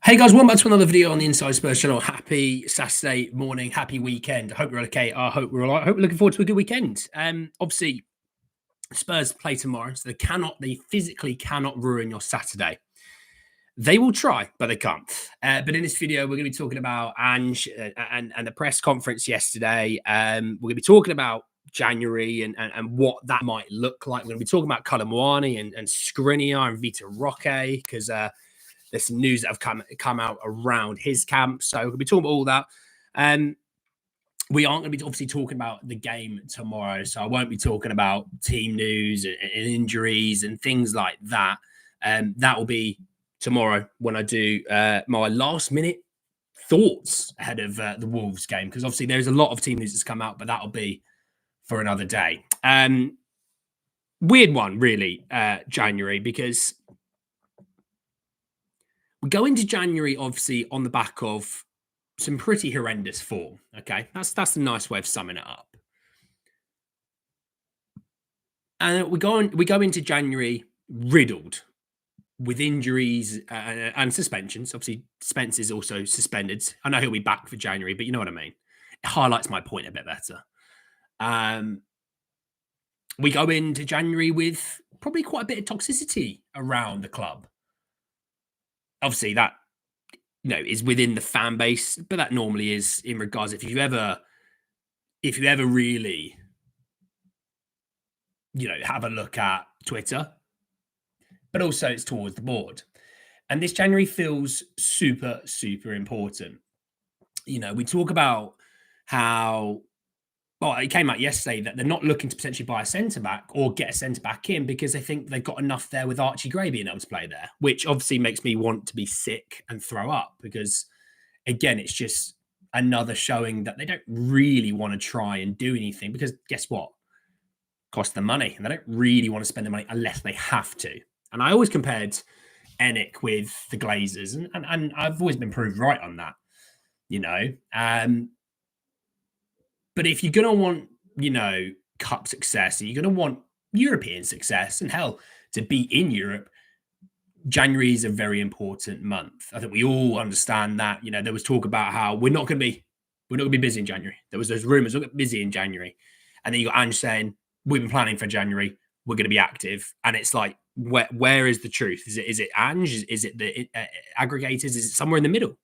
Hey guys, welcome back to another video on the Inside Spurs channel. Happy Saturday morning, happy weekend. I hope you're okay. I hope we're all right. I hope we're looking forward to a good weekend. Obviously, Spurs play tomorrow, so they physically cannot ruin your Saturday. They will try, but they can't. But in this video, we're going to be talking about Ange and the press conference yesterday. We're going to be talking about January and what that might look like. We're going to be talking about Kolo, Muani and Skriniar and Vitor Roque because there's some news that have come out around his camp. So we'll be talking about all that. We aren't going to be obviously talking about the game tomorrow. So I won't be talking about team news and injuries and things like that. That will be tomorrow when I do my last minute thoughts ahead of the Wolves game. Because obviously there's a lot of team news that's come out, but that'll be for another day. Weird one, really, January, because we go into January, obviously, on the back of some pretty horrendous form. Okay, that's a nice way of summing it up. And we go into January riddled with injuries and suspensions. Obviously, Spence is also suspended. I know he'll be back for January, but you know what I mean. It highlights my point a bit better. We go into January with probably quite a bit of toxicity around the club. Obviously, that is within the fan base, but that normally is in regards if you ever really have a look at Twitter, but also it's towards the board. And this January feels super, super important. We talk about how it came out yesterday that they're not looking to potentially buy a centre-back or get a centre-back in because they think they've got enough there with Archie Gray being able to play there, which obviously makes me want to be sick and throw up because, again, it's just another showing that they don't really want to try and do anything because guess what? It costs them money and they don't really want to spend the money unless they have to. And I always compared Enick with the Glazers and I've always been proved right on that, But if you're going to want, cup success, and you're going to want European success, and hell, to be in Europe, January is a very important month. I think we all understand that. There was talk about how we're not going to be busy in January. There was those rumors we'll get busy in January, and then you got Ange saying we've been planning for January. We're going to be active, and it's like, where is the truth? Is it Ange? Is it the aggregators? Is it somewhere in the middle?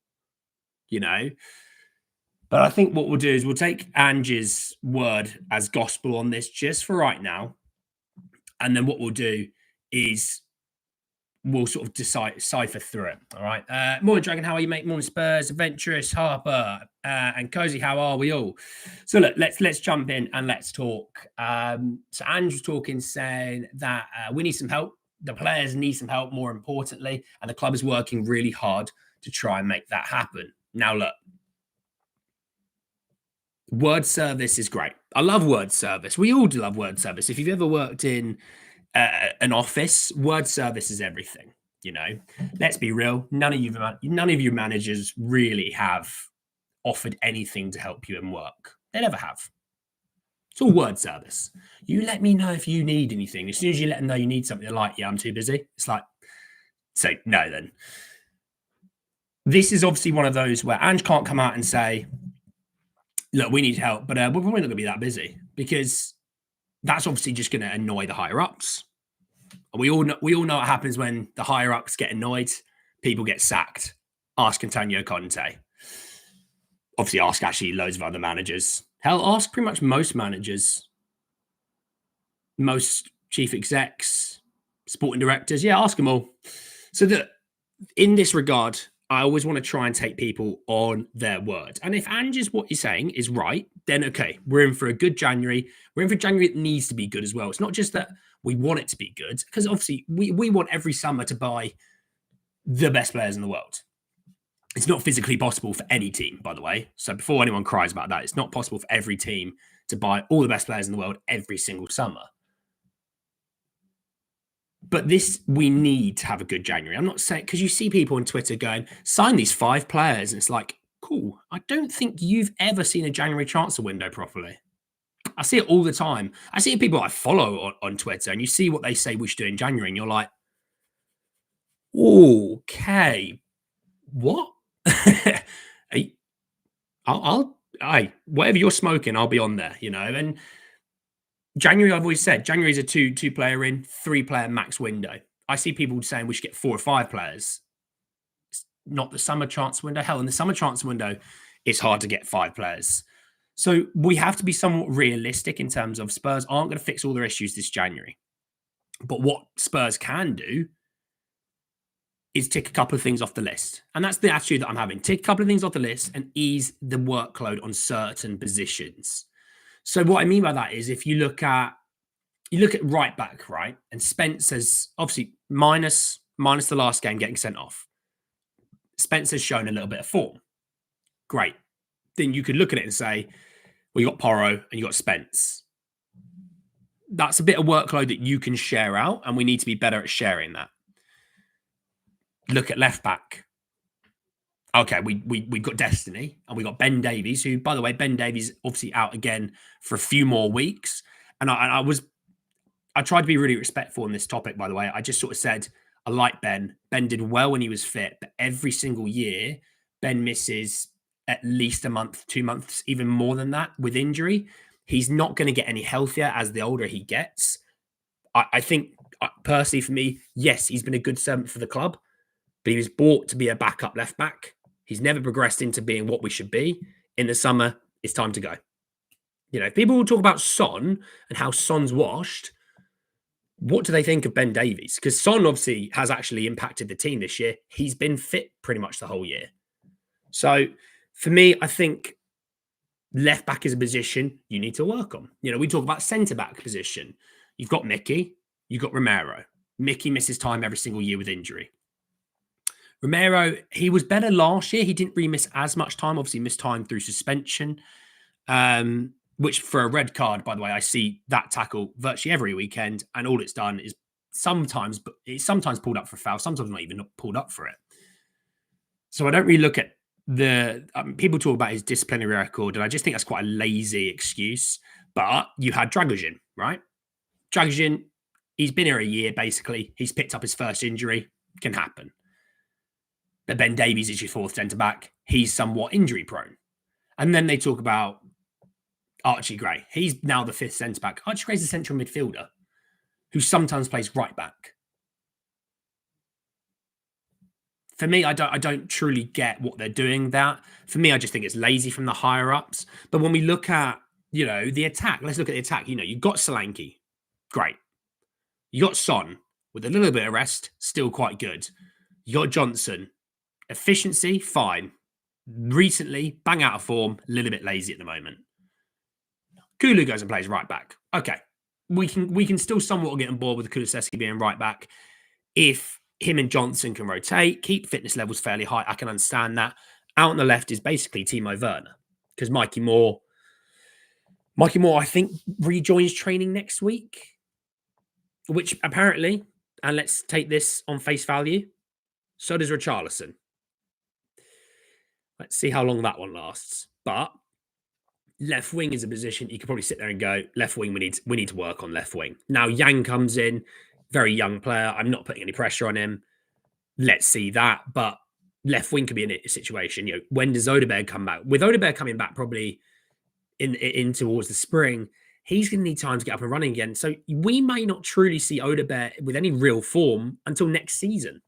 But I think what we'll do is we'll take Ange's word as gospel on this just for right now. And then what we'll do is we'll sort of decipher through it. All right. Morning, Dragon. How are you, mate? Morning, Spurs, Adventurous, Harper, and Cozy. How are we all? So look, let's jump in and let's talk. So Ange was talking, saying that we need some help. The players need some help, more importantly, and the club is working really hard to try and make that happen. Now, look. Word service is great. I love word service. We all do love word service. If you've ever worked in an office, word service is everything. Let's be real. None of you managers really have offered anything to help you in work. They never have. It's all word service. You let me know if you need anything. As soon as you let them know you need something, they're like, yeah, I'm too busy. It's like, so no, then. This is obviously one of those where Ange can't come out and say, look, we need help, but we're probably not going to be that busy because that's obviously just going to annoy the higher ups. And we all know what happens when the higher ups get annoyed. People get sacked. Ask Antonio Conte. Obviously, ask actually loads of other managers. Hell, ask pretty much most managers, most chief execs, sporting directors. Yeah, ask them all. So that in this regard, I always want to try and take people on their word. And if Ange is what you're saying is right, then okay, we're in for a good January. We're in for January that needs to be good as well. It's not just that we want it to be good, because obviously we want every summer to buy the best players in the world. It's not physically possible for any team, by the way. So before anyone cries about that, it's not possible for every team to buy all the best players in the world every single summer. But we need to have a good January. I'm not saying, because you see people on Twitter going, sign these 5 players. And it's like, cool. I don't think you've ever seen a January transfer window properly. I see it all the time. I see people I follow on Twitter and you see what they say we should do in January. And you're like, okay, what? Hey, whatever you're smoking, I'll be on there, And January, I've always said, January is a two player in, 3 player max window. I see people saying we should get 4 or 5 players. It's not the summer transfer window. Hell, in the summer transfer window, it's hard to get 5 players. So we have to be somewhat realistic in terms of Spurs aren't going to fix all their issues this January. But what Spurs can do is tick a couple of things off the list. And that's the attitude that I'm having. Tick a couple of things off the list and ease the workload on certain positions. So what I mean by that is if you look at right back, right? And Spencer's obviously minus the last game getting sent off. Spencer's shown a little bit of form. Great. Then you could look at it and say, well, you got Porro and you got Spence. That's a bit of workload that you can share out, and we need to be better at sharing that. Look at left back. Okay, we've got Destiny and we got Ben Davies, who, by the way, Ben Davies obviously out again for a few more weeks. And I tried to be really respectful on this topic, by the way. I just sort of said, I like Ben. Ben did well when he was fit, but every single year, Ben misses at least a month, 2 months, even more than that with injury. He's not going to get any healthier as the older he gets. I think, personally, for me, yes, he's been a good servant for the club, but he was bought to be a backup left back. He's never progressed into being what we should be. In the summer, it's time to go. People will talk about Son and how Son's washed. What do they think of Ben Davies? Because Son obviously has actually impacted the team this year. He's been fit pretty much the whole year. So for me, I think left back is a position you need to work on. We talk about centre back position. You've got Mickey, you've got Romero. Mickey misses time every single year with injury. Romero, he was better last year. He didn't really miss as much time. Obviously, missed time through suspension, which for a red card, by the way, I see that tackle virtually every weekend. And all it's done is sometimes pulled up for a foul, sometimes not even pulled up for it. So I don't really look at people talk about his disciplinary record, and I just think that's quite a lazy excuse. But you had Dragusin, right? Dragusin, he's been here a year, basically. He's picked up his first injury. Can happen. But Ben Davies is your 4th centre-back. He's somewhat injury-prone. And then they talk about Archie Gray. He's now the 5th centre-back. Archie Gray's a central midfielder who sometimes plays right-back. For me, I don't truly get what they're doing that. For me, I just think it's lazy from the higher-ups. But when we look at, the attack, let's look at the attack. You've got Solanke. Great. You got Son with a little bit of rest, still quite good. You got Johnson. Efficiency, fine. Recently, bang out of form, a little bit lazy at the moment. Kolo goes and plays right back. Okay. We can still somewhat get on board with Kulusevski being right back. If him and Johnson can rotate, keep fitness levels fairly high, I can understand that. Out on the left is basically Timo Werner. Because Mikey Moore, I think, rejoins training next week. Which apparently, and let's take this on face value, so does Richarlison. Let's see how long that one lasts. But left wing is a position you could probably sit there and go, left wing, we need to work on left wing. Now, Yang comes in, very young player. I'm not putting any pressure on him. Let's see that. But left wing could be in a situation. When does Odeberg come back? With Odeberg coming back probably in towards the spring, he's going to need time to get up and running again. So we may not truly see Odeberg with any real form until next season,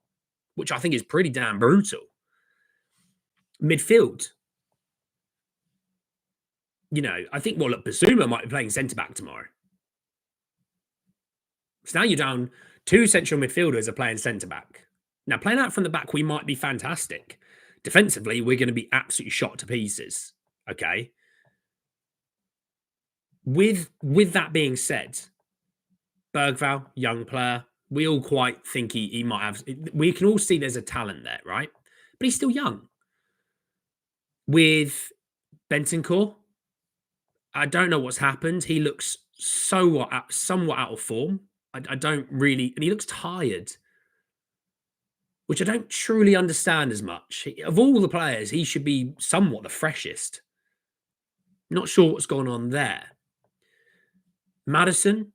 which I think is pretty damn brutal. Midfield. I think, Basuma might be playing centre-back tomorrow. So now you're down 2 central midfielders are playing centre-back. Now, playing out from the back, we might be fantastic. Defensively, we're going to be absolutely shot to pieces. Okay? With that being said, Bergvall, young player, we all quite think he might have... We can all see there's a talent there, right? But he's still young. With Bentancur, I don't know what's happened. He looks somewhat out of form. I don't really... And he looks tired, which I don't truly understand as much. Of all the players, he should be somewhat the freshest. Not sure what's going on there. Maddison.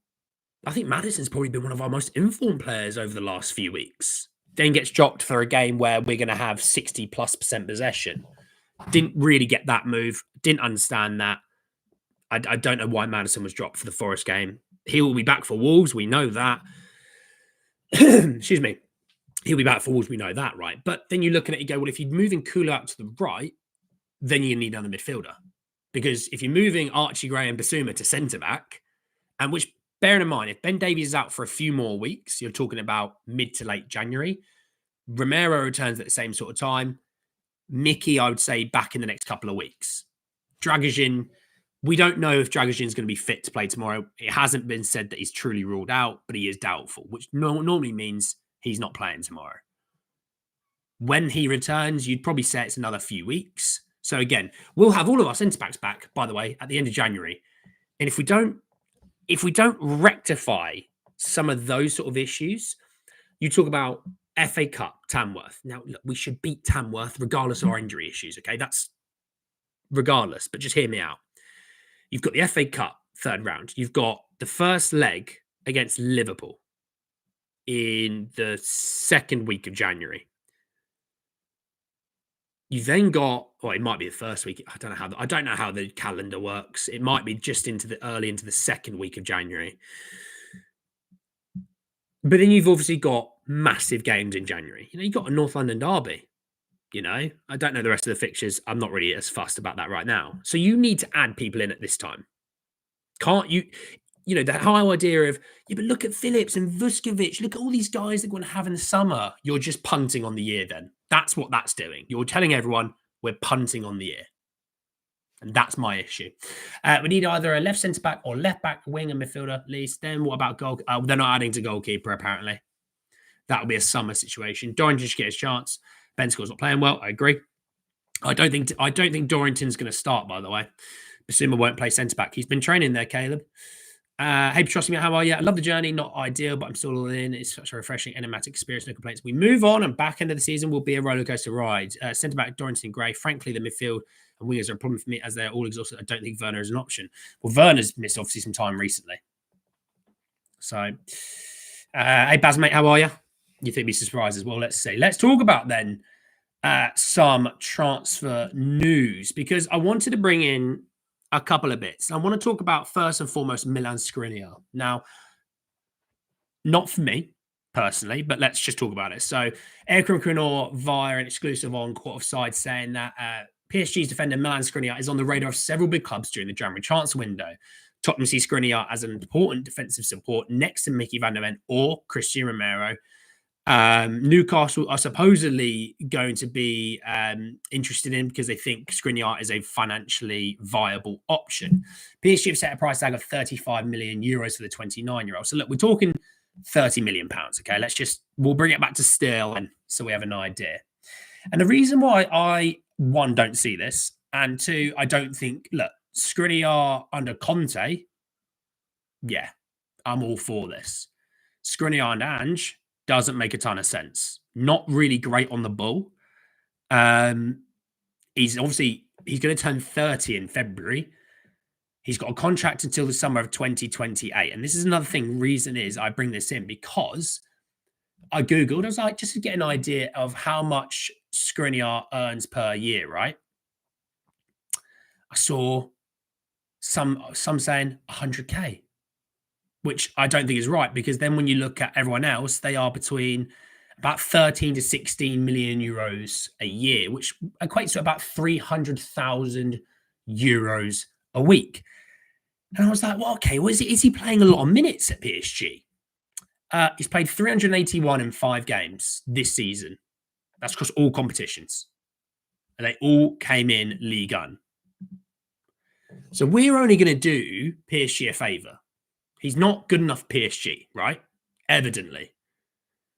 I think Maddison's probably been one of our most informed players over the last few weeks. then gets dropped for a game where we're going to have 60+% possession. Didn't really get that move. Didn't understand that. I don't know why Maddison was dropped for the Forest game. He will be back for Wolves. We know that. Excuse me. He'll be back for Wolves. We know that, right? But then you look at it, you go, well, if you're moving Kolo out to the right, then you need another midfielder. Because if you're moving Archie Gray and Basuma to centre-back, and which, bearing in mind, if Ben Davies is out for a few more weeks, you're talking about mid to late January. Romero returns at the same sort of time. Mickey, I would say, back in the next couple of weeks. Dragoshin, we don't know if Dragoshin's going to be fit to play tomorrow. It hasn't been said that he's truly ruled out, but he is doubtful, which normally means he's not playing tomorrow. When he returns, you'd probably say it's another few weeks. So again, we'll have all of our centre-backs back, by the way, at the end of January. And if we don't rectify some of those sort of issues, you talk about FA Cup, Tamworth. Now, look, we should beat Tamworth regardless of our injury issues, okay? That's regardless, but just hear me out. You've got the FA Cup, third round. You've got the first leg against Liverpool in the second week of January. You then got, well, it might be the first week. I don't know how the calendar works. It might be just into the second week of January. But then you've obviously got massive games in January. You've got a North London derby. I don't know the rest of the fixtures. I'm not really as fussed about that right now. So you need to add people in at this time. Can't you? That whole idea of, but look at Phillips and Vuskovic. Look at all these guys that we're going to have in the summer. You're just punting on the year then. That's what that's doing. You're telling everyone we're punting on the year. And that's my issue. We need either a left centre-back or left-back, wing and midfielder at least. Then what about goal? They're not adding to goalkeeper, apparently. That'll be a summer situation. Dorrington should get his chance. Ben Score's not playing well. I agree. I don't think Dorrington's going to start, by the way. Basuma won't play centre-back. He's been training there, Caleb. Hey, Petrossi, how are you? I love the journey. Not ideal, but I'm still all in. It's such a refreshing, enigmatic experience. No complaints. We move on, and back end of the season will be a rollercoaster ride. Centre-back, Dorrington and Gray. Frankly, the midfield and wingers are a problem for me as they're all exhausted. I don't think Werner is an option. Well, Werner's missed, obviously, some time recently. So, hey, Baz, mate, how are you? You think be surprised as well? Let's see. Let's talk about then some transfer news, because I wanted to bring in a couple of bits. I want to talk about, first and foremost, Milan Skriniar. Now, not for me personally, but let's just talk about it. So, Erkram Kunor via an exclusive on Court of Side saying that PSG's defender Milan Skriniar is on the radar of several big clubs during the January transfer window. Tottenham see Skriniar as an important defensive support next to Mickey van der Ven or Christian Romero. Newcastle are supposedly going to be interested in because they think Skriniar is a financially viable option. PSG have set a price tag of 35 million euros for the 29-year-old. So look, we're talking 30 million pounds. Okay, we'll bring it back to sterling so we have an idea. And the reason why I, one, don't see this, and two, I don't think, look, Skriniar under Conte, yeah, I'm all for this. Skriniar and Ange doesn't make a ton of sense. Not really great on the ball. He's going to turn 30 in February. He's got a contract until the summer of 2028. And this is another thing. Reason is I bring this in because I Googled, I was like, just to get an idea of how much Skriniar earns per year, right? I saw some saying 100K. Which I don't think is right, because then when you look at everyone else, they are between about 13 to 16 million euros a year, which equates to about 300,000 euros a week. And I was like, well, okay, well, is he playing a lot of minutes at PSG? He's played 381 in 5 games this season. That's across all competitions. And they all came in Ligue 1. So we're only going to do PSG a favour. He's not good enough PSG, right? Evidently.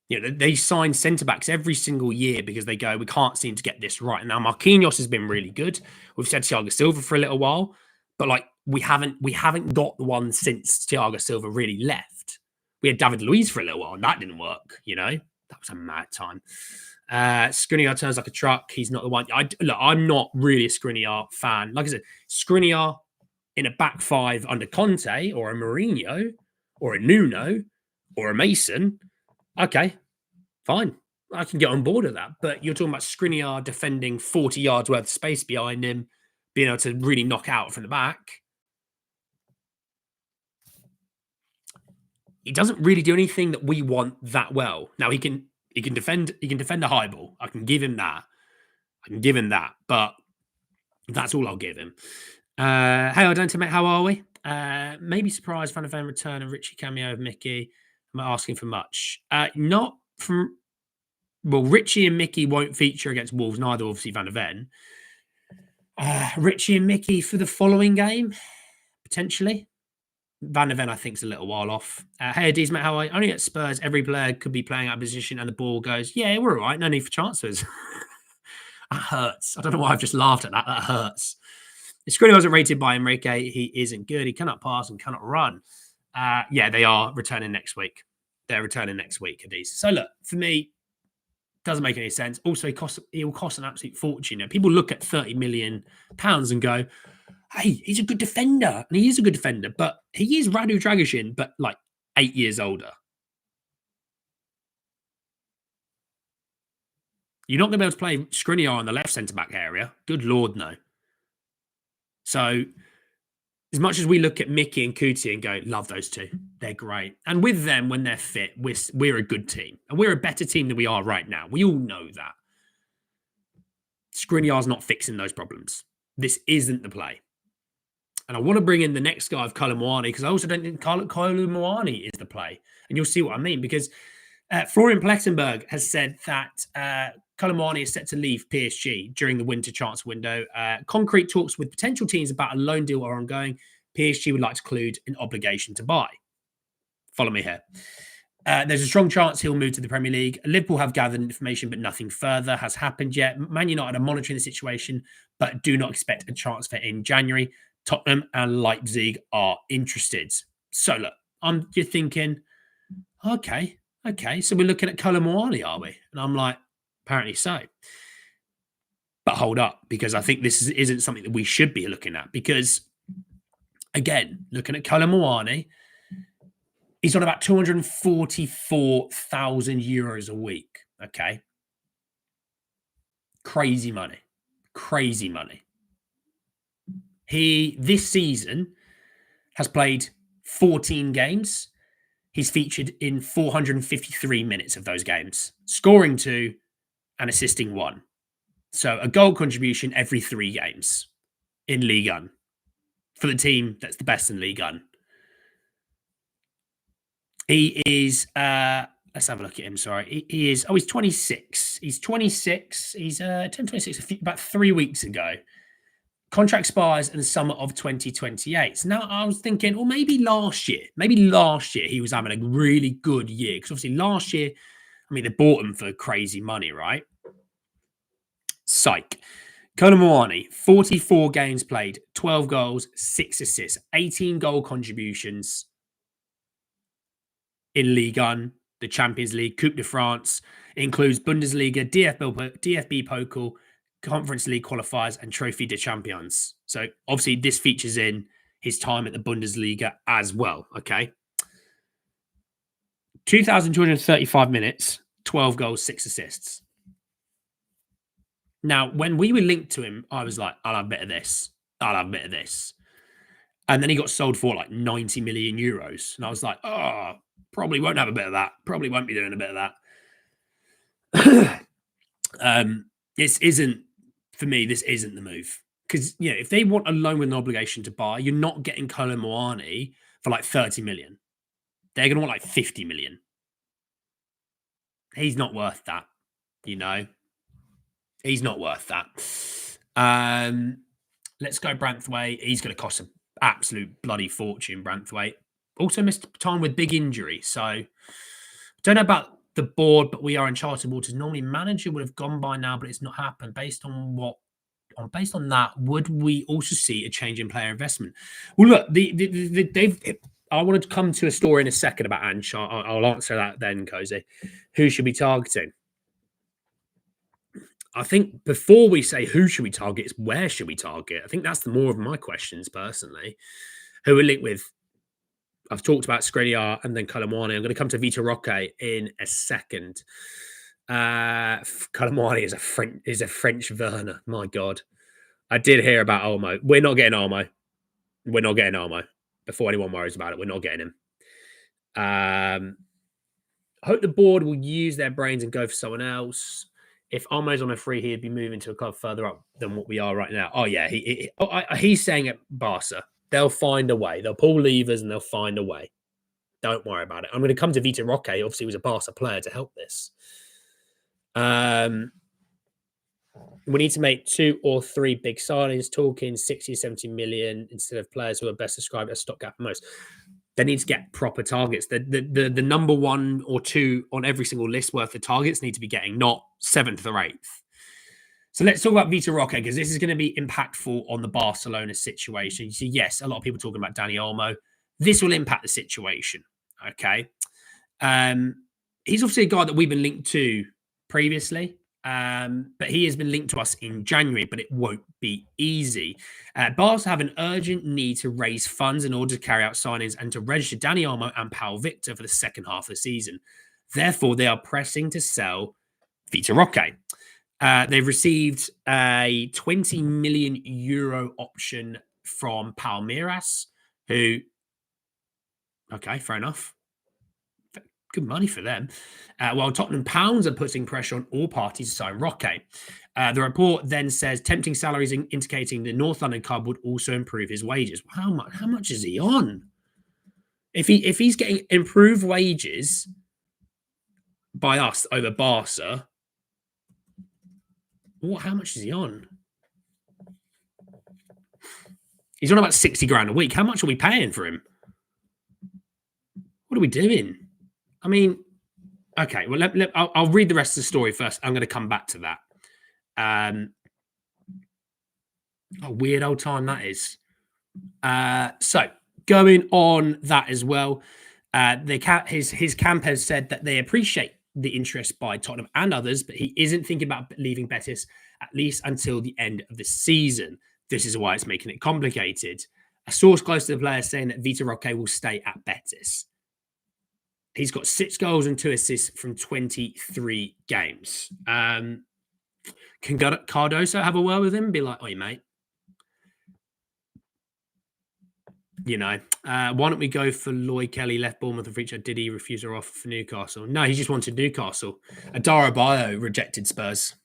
They sign centre-backs every single year because they go, we can't seem to get this right. Now, Marquinhos has been really good. We've said Thiago Silva for a little while, but we haven't got the one since Thiago Silva really left. We had David Luiz for a little while, and that didn't work, That was a mad time. Skriniar turns like a truck. He's not the one. I'm not really a Skriniar fan. Like I said, Skriniar in a back five under Conte or a Mourinho or a Nuno or a Mason, okay, fine. I can get on board with that. But you're talking about Skriniar defending 40 yards worth of space behind him, being able to really knock out from the back. He doesn't really do anything that we want that well. Now he can defend a high ball. I can give him that. But that's all I'll give him. Hey, I don't mate. How are we? Maybe surprised Van de Ven return of Richie cameo of Mickey. Am I asking for much? Not from. Well, Richie and Mickey won't feature against Wolves. Neither, obviously, Van de Ven. Richie and Mickey for the following game, potentially. Van de Ven, I think, is a little while off. Hey, Adiz, mate, how are you? Only at Spurs, every player could be playing out of position and the ball goes, yeah, we're all right. No need for transfers. That hurts. I don't know why I've just laughed at that. That hurts. If Skriniar wasn't rated by Enrique, he isn't good. He cannot pass and cannot run. Yeah, they are returning next week. They're returning next week, Adiz. So, look, for me, doesn't make any sense. Also, he will cost an absolute fortune. You know, people look at £30 million and go, hey, he's a good defender. And he is a good defender, but he is Radu Dragusin, but like 8 years older. You're not going to be able to play Skriniar on the left centre-back area. Good Lord, no. So, as much as we look at Mickey and Kuti and go, love those two. They're great. And with them, when they're fit, we're a good team. And we're a better team than we are right now. We all know that. Skriniar's not fixing those problems. This isn't the play. And I want to bring in the next guy of Kolo Muani because I also don't think Kolo Muani is the play. And you'll see what I mean because Florian Plettenberg has said that Kolo Muani is set to leave PSG during the winter transfer window. Concrete talks with potential teams about a loan deal are ongoing. PSG would like to include an obligation to buy. Follow me here. There's a strong chance he'll move to the Premier League. Liverpool have gathered information, but nothing further has happened yet. Man United are monitoring the situation, but do not expect a transfer in January. Tottenham and Leipzig are interested. So look, you're thinking, okay, so we're looking at Kolo Muani, are we? And I'm like, apparently so. But hold up, because I think this isn't something that we should be looking at. Because, again, looking at Kolo Muani, he's on about 244,000 euros a week, okay? Crazy money. He, this season, has played 14 games. He's featured in 453 minutes of those games, scoring 2 and assisting 1. So a goal contribution every 3 games in Ligue 1 for the team that's the best in Ligue 1. He is, let's have a look at him, sorry. He's 26. He's 26. He's 26, about 3 weeks ago. Contract expires in the summer of 2028. So now I was thinking, well, maybe last year he was having a really good year. Because obviously last year, I mean, they bought him for crazy money, right? Psych. Kolo Muani, 44 games played, 12 goals, 6 assists, 18 goal contributions in Ligue 1, the Champions League, Coupe de France. It includes Bundesliga, DFB Pokal, Conference League qualifiers, and Trophy de Champions. So obviously this features in his time at the Bundesliga as well, okay? 2,235 minutes, 12 goals, 6 assists. Now, when we were linked to him, I was like, I'll have a bit of this. And then he got sold for like 90 million euros. And I was like, oh, probably won't have a bit of that. Probably won't be doing a bit of that. This isn't the move. Because, you know, if they want a loan with an obligation to buy, you're not getting Kolo Muani for like 30 million. They're going to want like 50 million. He's not worth that, you know. He's not worth that. Let's go Branthwaite. He's going to cost an absolute bloody fortune, Branthwaite. Also missed time with big injury. So, don't know about the board, but we are in charted waters. Normally, manager would have gone by now, but it's not happened. Based on that, would we also see a change in player investment? Well, look, I wanted to come to a story in a second about Ange. I'll answer that then, Cozy. Who should be targeting? I think before we say who should we target, it's where should we target? I think that's the more of my questions personally. Who we're linked with? I've talked about Skriniar and then Kolo Muani. I'm going to come to Vitor Roque in a second. Muani is a French Werner. My God. I did hear about Olmo. We're not getting Olmo. Before anyone worries about it, we're not getting him. I hope the board will use their brains and go for someone else. If Olmo's on a free, he'd be moving to a club further up than what we are right now. Oh, yeah. He's saying at Barca, they'll find a way. They'll pull levers and they'll find a way. Don't worry about it. I'm going to come to Vitor Roque. Obviously, he was a Barca player to help this. We need to make 2 or 3 big signings, talking 60, 70 million instead of players who are best described as stopgap most. They need to get proper targets. The number 1 or 2 on every single list worth of targets need to be getting, not 7th or 8th. So let's talk about Vitor Roque, because this is going to be impactful on the Barcelona situation. You see, yes, a lot of people talking about Dani Olmo. This will impact the situation. Okay. He's obviously a guy that we've been linked to previously. But he has been linked to us in January, but it won't be easy. Barca have an urgent need to raise funds in order to carry out signings and to register Dani Olmo and Pau Victor for the second half of the season. Therefore, they are pressing to sell Vitor Roque. They've received a 20 million euro option from Palmeiras, who, okay, fair enough. Good money for them. While Tottenham pounds are putting pressure on all parties to sign Roque. The report then says tempting salaries indicating the North London club would also improve his wages. How much is he on? If he's getting improved wages by us over Barca, how much is he on? He's on about 60 grand a week. How much are we paying for him? What are we doing? I mean, okay, well, I'll read the rest of the story first. I'm going to come back to that. A weird old time that is. So, going on that as well, his camp has said that they appreciate the interest by Tottenham and others, but he isn't thinking about leaving Betis at least until the end of the season. This is why it's making it complicated. A source close to the player saying that Vitor Roque will stay at Betis. He's got 6 goals and 2 assists from 23 games. Can Cardoso have a word with him and be like, "Oi, mate, you know, why don't we go for Lloyd Kelly, left Bournemouth and feature? Did he refuse our offer for Newcastle? No, he just wanted Newcastle. Adara Bio rejected Spurs.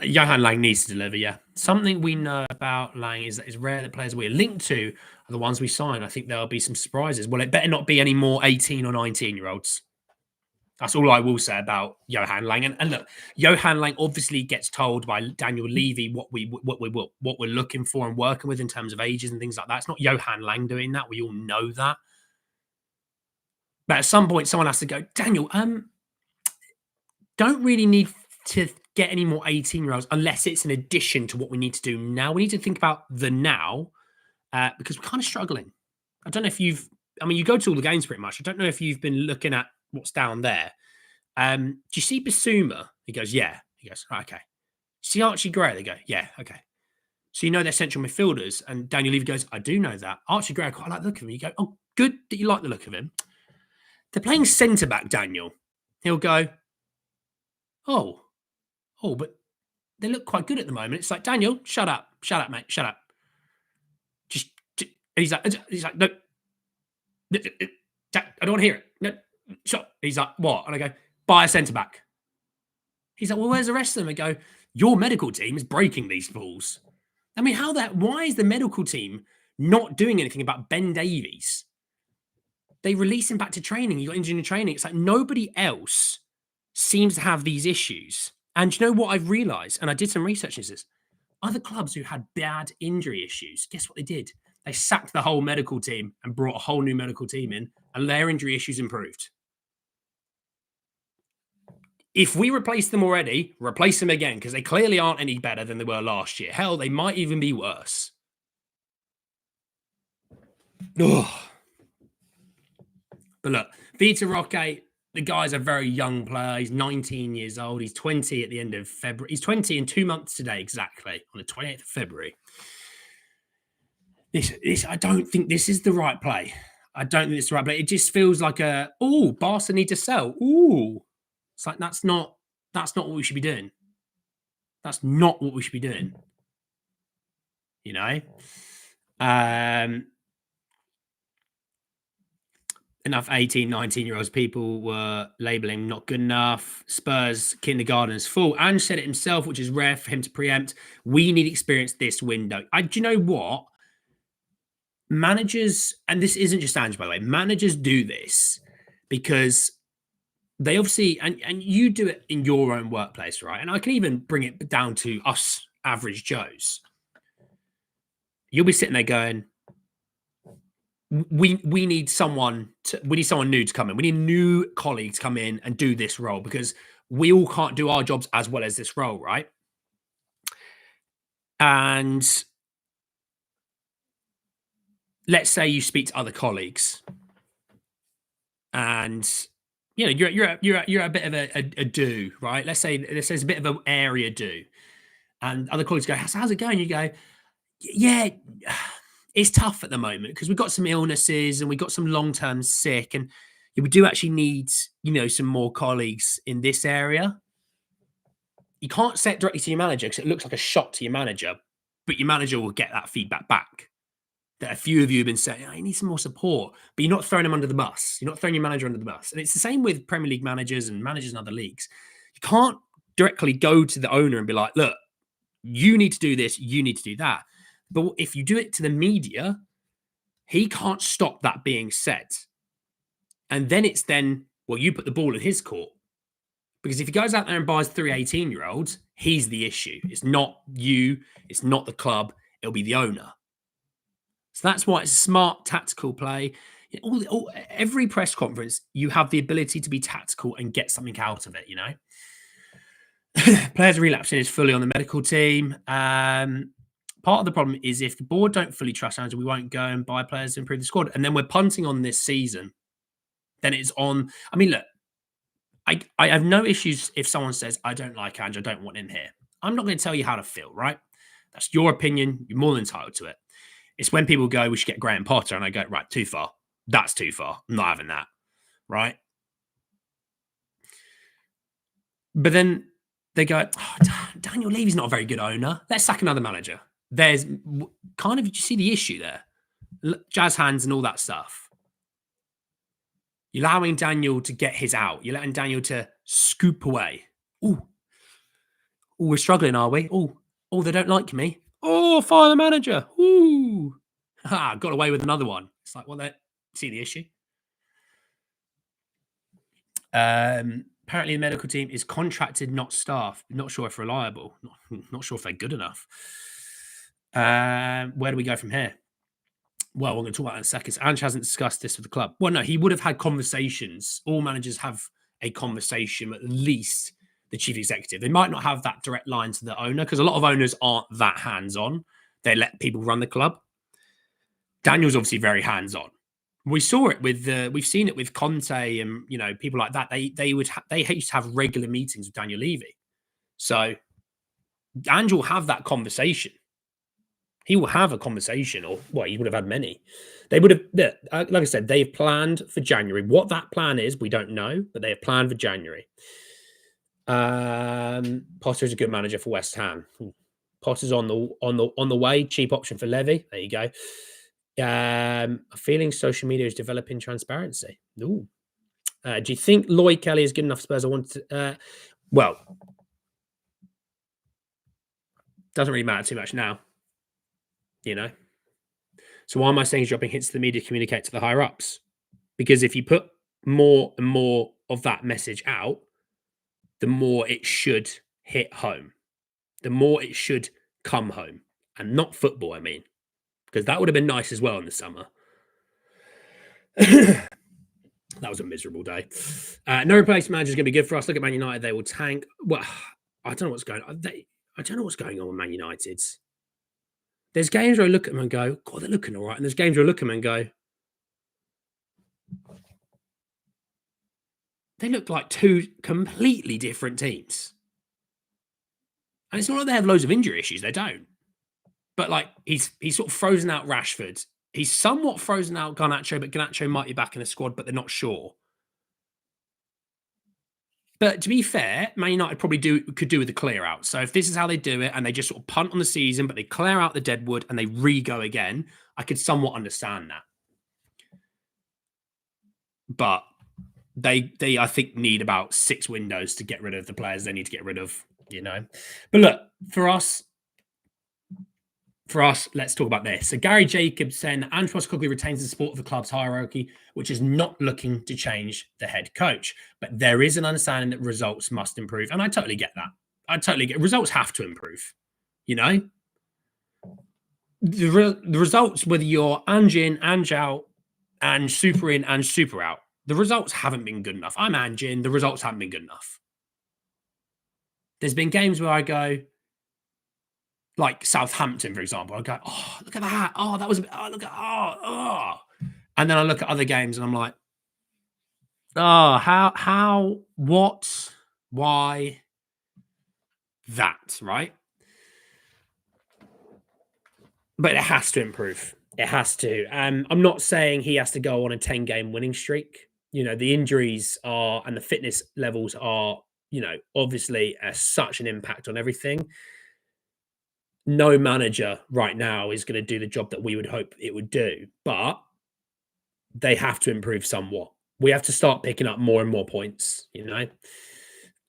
Johan Lang needs to deliver, yeah. Something we know about Lang is that it's rare that players we're linked to are the ones we sign. I think there'll be some surprises. Well, it better not be any more 18 or 19-year-olds. That's all I will say about Johan Lang. And look, Johan Lang obviously gets told by Daniel Levy what we're looking for and working with in terms of ages and things like that. It's not Johan Lang doing that. We all know that. But at some point, someone has to go, Daniel, don't really need to get any more 18-year-olds unless it's an addition to what we need to do now. We need to think about the now because we're kind of struggling. I don't know if you go to all the games pretty much. I don't know if you've been looking at what's down there. Do you see Basuma? He goes, yeah. He goes, right, okay. See Archie Gray? They go, yeah, okay. So you know they're central midfielders. And Daniel Levy goes, I do know that. Archie Gray, I quite like the look of him. You go, oh, good that you like the look of him. They're playing centre-back, Daniel. He'll go, oh, but they look quite good at the moment. It's like, Daniel, shut up, mate, shut up. Just he's like, no, I don't want to hear it. No, shut. He's like, what? And I go, buy a centre back. He's like, well, where's the rest of them? I go, your medical team is breaking these balls. I mean, why is the medical team not doing anything about Ben Davies? They release him back to training. He got injured in training. It's like nobody else seems to have these issues. And you know what I've realized? And I did some research into this. Other clubs who had bad injury issues, guess what they did? They sacked the whole medical team and brought a whole new medical team in, and their injury issues improved. If we replace them already, replace them again, because they clearly aren't any better than they were last year. Hell, they might even be worse. Ugh. But look, Vitor Roque, the guy's a very young player. He's 19 years old. He's 20 at the end of February. He's 20 in 2 months today, exactly, on the 28th of February. I don't think this is the right play. I don't think it's right, but it just feels like Barca need to sell. Ooh, it's like that's not what we should be doing. That's not what we should be doing. You know, enough 18, 19-year-olds people were labeling not good enough. Spurs kindergarten is full. Ange said it himself, which is rare for him to preempt. We need experience this window. Do you know what? Managers, and this isn't just Ange, by the way, managers do this because they obviously, and you do it in your own workplace, right? And I can even bring it down to us average Joes. You'll be sitting there going, we need someone new to come in. We need new colleagues to come in and do this role because we all can't do our jobs as well as this role, right? And let's say you speak to other colleagues, and you know you're a bit of a do, right? Let's say there's a bit of an area do, and other colleagues go, "How's it going?" You go, "Yeah." It's tough at the moment because we've got some illnesses and we've got some long-term sick, and we do actually need, some more colleagues in this area. You can't say it directly to your manager because it looks like a shot to your manager, but your manager will get that feedback back. That a few of you have been saying, I need some more support, but you're not throwing them under the bus. You're not throwing your manager under the bus. And it's the same with Premier League managers and managers in other leagues. You can't directly go to the owner and be like, look, you need to do this, you need to do that. But if you do it to the media, he can't stop that being said. And then you put the ball in his court. Because if he goes out there and buys 3 18-year-olds, he's the issue. It's not you. It's not the club. It'll be the owner. So that's why it's a smart tactical play. Every press conference, you have the ability to be tactical and get something out of it, Players relapsing is fully on the medical team. Part of the problem is if the board don't fully trust Ange, we won't go and buy players to improve the squad. And then we're punting on this season. Then it's on. I mean, look, I have no issues if someone says, I don't like Ange, I don't want him here. I'm not going to tell you how to feel, right? That's your opinion. You're more than entitled to it. It's when people go, we should get Graham Potter. And I go, right, too far. That's too far. I'm not having that. Right? But then they go, Daniel Levy's not a very good owner. Let's sack another manager. There's kind of, you see the issue there? Jazz hands and all that stuff. You're allowing Daniel to get his out. You're letting Daniel to scoop away. Ooh, we're struggling, are we? Oh, they don't like me. Oh, fire the manager. Ooh. Got away with another one. It's like, well, see the issue? Apparently the medical team is contracted, not staff. Not sure if reliable. Not sure if they're good enough. Where do we go from here? Well, we're going to talk about that in a second. Ange hasn't discussed this with the club. Well, no, he would have had conversations. All managers have a conversation, at least the chief executive. They might not have that direct line to the owner because a lot of owners aren't that hands-on. They let people run the club. Daniel's obviously very hands-on. We saw it with we've seen it with Conte and people like that. They used to have regular meetings with Daniel Levy. So Ange will have that conversation. He will have a conversation, or he would have had many. They would have, like I said, they've planned for January. What that plan is, we don't know, but they have planned for January. Potter is a good manager for West Ham. Potter's on the way. Cheap option for Levy. There you go. Feeling social media is developing transparency. Ooh. Do you think Lloyd Kelly is good enough for Spurs? I want to. Doesn't really matter too much now. So why am I saying he's dropping hints to the media to communicate to the higher ups? Because if you put more and more of that message out, the more it should hit home. The more it should come home. And not football, I mean. Because that would have been nice as well in the summer. That was a miserable day. No replacement manager is going to be good for us. Look at Man United. They will tank. Well, I don't know what's going on. I don't know what's going on with Man United. There's games where I look at them and go, God, they're looking all right. And there's games where I look at them and go, they look like two completely different teams. And it's not like they have loads of injury issues. They don't. But he's sort of frozen out Rashford. He's somewhat frozen out Garnacho, but Garnacho might be back in the squad, but they're not sure. But to be fair, Man United probably could do with a clear out. So if this is how they do it and they just sort of punt on the season, but they clear out the deadwood and they re-go again, I could somewhat understand that. But they I think need about 6 windows to get rid of the players they need to get rid of, you know. But look, for us, let's talk about this. So Gary Jacobs saying that Ange Postecoglou retains the support of the club's hierarchy, which is not looking to change the head coach. But there is an understanding that results must improve. And I totally get that. I totally get results have to improve, you know? The results, whether you're Ange in, Ange out, and super in, and super out, the results haven't been good enough. I'm Ange in, the results haven't been good enough. There's been games where I go, like Southampton, for example, I go, oh, look at that. Oh, that was, oh, look at, oh. And then I look at other games and I'm like, oh, how, what, why, that, right? But it has to improve. It has to. I'm not saying he has to go on a 10-game winning streak. You know, the injuries are, and the fitness levels are, you know, obviously such an impact on everything. No manager right now is going to do the job that we would hope it would do, but they have to improve somewhat. We have to start picking up more and more points, you know.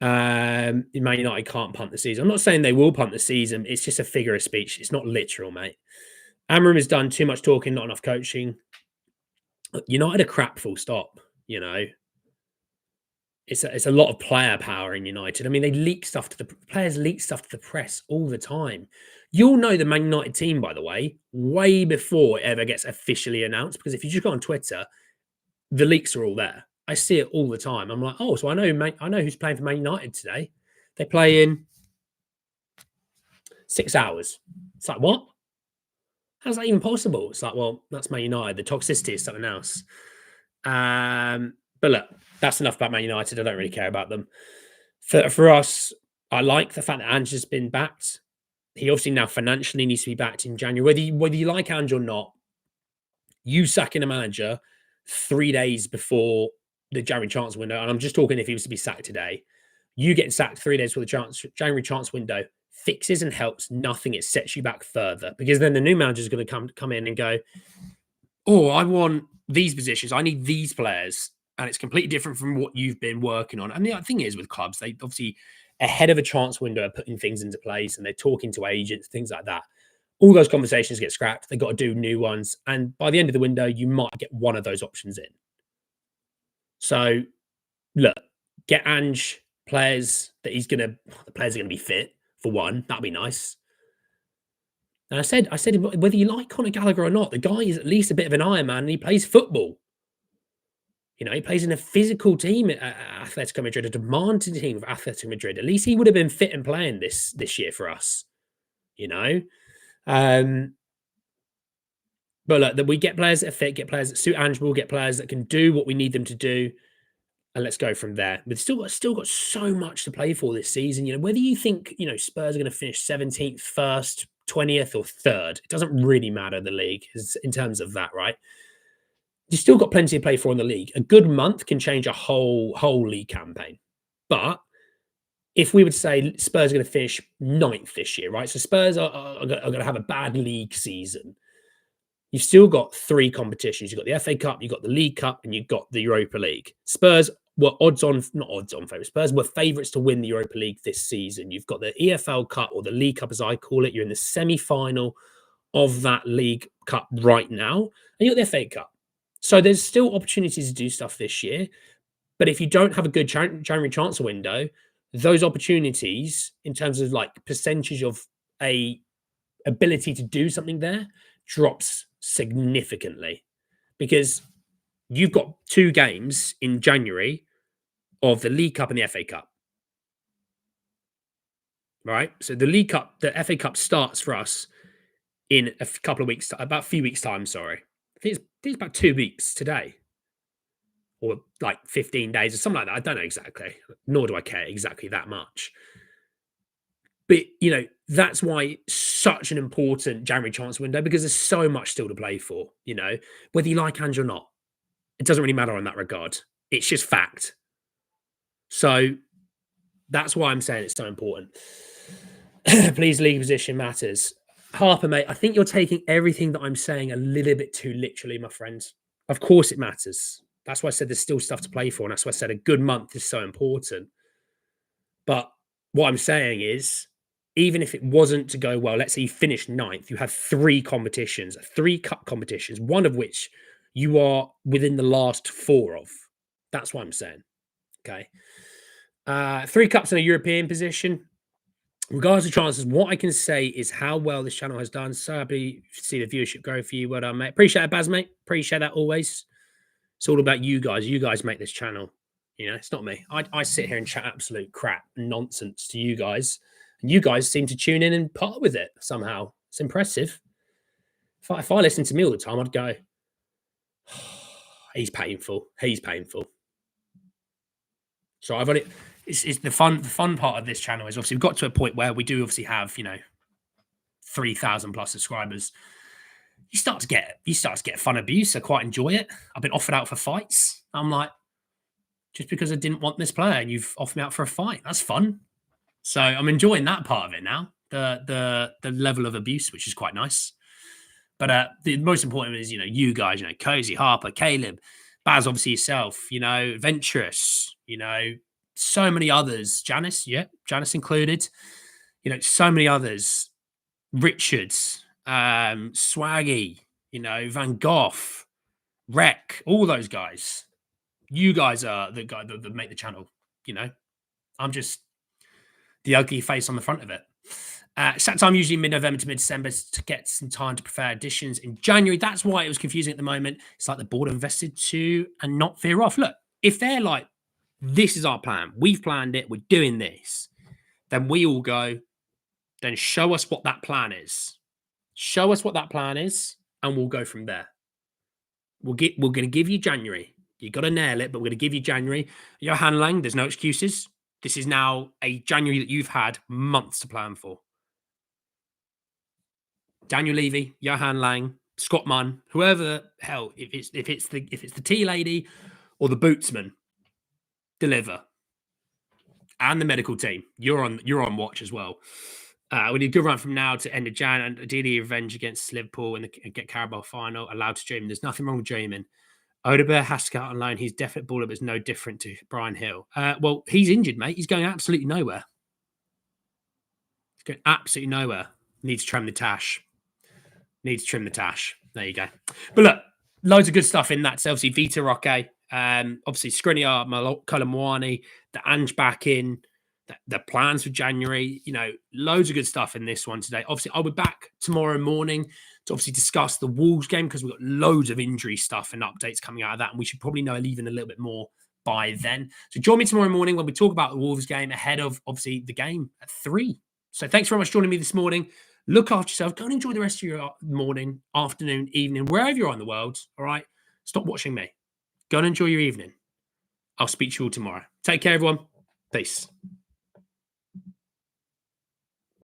Man United can't punt the season. I'm not saying they will punt the season. It's just a figure of speech. It's not literal, mate. Amorim has done too much talking, not enough coaching. United are crap, full stop, you know. It's a lot of player power in United. I mean, they leak stuff to the players, leak stuff to the press all the time. You'll know the Man United team, by the way, way before it ever gets officially announced. Because if you just go on Twitter, the leaks are all there. I see it all the time. I'm like, oh, so I know who's playing for Man United today. They play in 6 hours. It's like, what? How's that even possible? It's like, well, that's Man United. The toxicity is something else. But look, that's enough about Man United. I don't really care about them. For us, I like the fact that Ange has been backed. He obviously now financially needs to be backed in January. Whether you like Ange or not, you sacking a manager 3 days before the January transfer window, and I'm just talking if he was to be sacked today, you getting sacked 3 days before the January transfer window fixes and helps nothing. It sets you back further because then the new manager is going to come in and go, oh, I want these positions. I need these players. And it's completely different from what you've been working on. And the thing is with clubs, they obviously ahead of a chance window are putting things into place and they're talking to agents, things like that. All those conversations get scrapped. They've got to do new ones. And by the end of the window, you might get one of those options in. So look, get Ange players that the players are going to be fit for one. That'd be nice. And I said, whether you like Conor Gallagher or not, the guy is at least a bit of an Iron Man and he plays football. You know, he plays in a physical team at Atletico Madrid, a demanding team of Atletico Madrid. At least he would have been fit and playing this year for us, you know. But look, that we get players that are fit, get players that suit Ange, we'll get players that can do what we need them to do, and let's go from there. We've still got so much to play for this season. You know, whether you think Spurs are going to finish 17th, 1st, 20th, or 3rd, it doesn't really matter the league in terms of that, right? You've still got plenty to play for in the league. A good month can change a whole league campaign. But if we would say Spurs are going to finish 9th this year, right? So Spurs are going to have a bad league season. You've still got 3 competitions. You've got the FA Cup, you've got the League Cup, and you've got the Europa League. Spurs were favourites. Spurs were favourites to win the Europa League this season. You've got the EFL Cup, or the League Cup as I call it. You're in the semi-final of that League Cup right now. And you've got the FA Cup. So there's still opportunities to do stuff this year. But if you don't have a good January transfer window, those opportunities in terms of like percentage of a ability to do something there drops significantly because you've got 2 games in January of the League Cup and the FA Cup. Right? So the League Cup, the FA Cup starts for us in a couple of weeks, about a few weeks' time, sorry. I think it's about 2 weeks today. Or like 15 days or something like that. I don't know exactly. Nor do I care exactly that much. But, that's why it's such an important January transfer window, because there's so much still to play for, you know, whether you like Ange or not. It doesn't really matter in that regard. It's just fact. So that's why I'm saying it's so important. Please, league position matters. Harper, mate, I think you're taking everything that I'm saying a little bit too literally, my friends. Of course it matters. That's why I said there's still stuff to play for. And that's why I said a good month is so important. But what I'm saying is, even if it wasn't to go well, let's say you finished 9th, you have 3 competitions, 3 cup competitions, one of which you are within the last 4 of. That's what I'm saying. Okay. 3 cups in a European position. Regardless of chances, what I can say is how well this channel has done. So happy to see the viewership grow for you. Well done, mate. Appreciate it, Baz, mate. Appreciate that always. It's all about you guys. You guys make this channel. You know, it's not me. I sit here and chat absolute crap and nonsense to you guys. And you guys seem to tune in and part with it somehow. It's impressive. If I listened to me all the time, I'd go, oh, he's painful. He's painful. So I've only... It's the fun part of this channel is obviously we've got to a point where we do obviously have, you know, 3,000 plus subscribers. You start to get fun abuse. I quite enjoy it. I've been offered out for fights. I'm like, just because I didn't want this player and you've offered me out for a fight. That's fun. So I'm enjoying that part of it now. The level of abuse, which is quite nice. But the most important is, you know, you guys, you know, Cozy, Harper, Caleb, Baz, obviously yourself, you know, Venturous, you know, so many others. Janice included. You know, so many others. Richards, Swaggy, you know, Van Gogh, Rec, all those guys. You guys are the guy that make the channel. You know, I'm just the ugly face on the front of it. Set time usually mid-November to mid-December to get some time to prepare editions in January. That's why it was confusing at the moment. It's like the board invested to and not veer off. Look, if they're like, this is our plan, we've planned it, we're doing this, then we all go, then show us what that plan is. Show us what that plan is, and we'll go from there. We're going to give you January. You got to nail it, but we're going to give you January. Johan Lang, there's no excuses. This is now a January that you've had months to plan for. Daniel Levy, Johan Lang, Scott Munn, whoever the hell, if it's the tea lady or the bootsman, deliver. And the medical team, you're on watch as well. We need a good run from now to end of Jan, and ideally revenge against Liverpool and get Carabao final. Allowed to dream. There's nothing wrong with dreaming. Odegaard has to go out on loan. He's definite baller, but it's no different to Brian Hill. Well, he's injured, mate. He's going absolutely nowhere. He's going absolutely nowhere. Needs to trim the tash. There you go. But look, loads of good stuff in that. So obviously Vita Roque, obviously Skriniar, Kolo, Muani, the Ange back in, the plans for January, you know, loads of good stuff in this one today. Obviously, I'll be back tomorrow morning to obviously discuss the Wolves game because we've got loads of injury stuff and updates coming out of that, and we should probably know even a little bit more by then. So join me tomorrow morning when we talk about the Wolves game ahead of obviously the game at 3. So thanks very much for joining me this morning. Look after yourself. Go and enjoy the rest of your morning, afternoon, evening, wherever you're in the world. All right. Stop watching me. Go and enjoy your evening. I'll speak to you all tomorrow. Take care, everyone. Peace.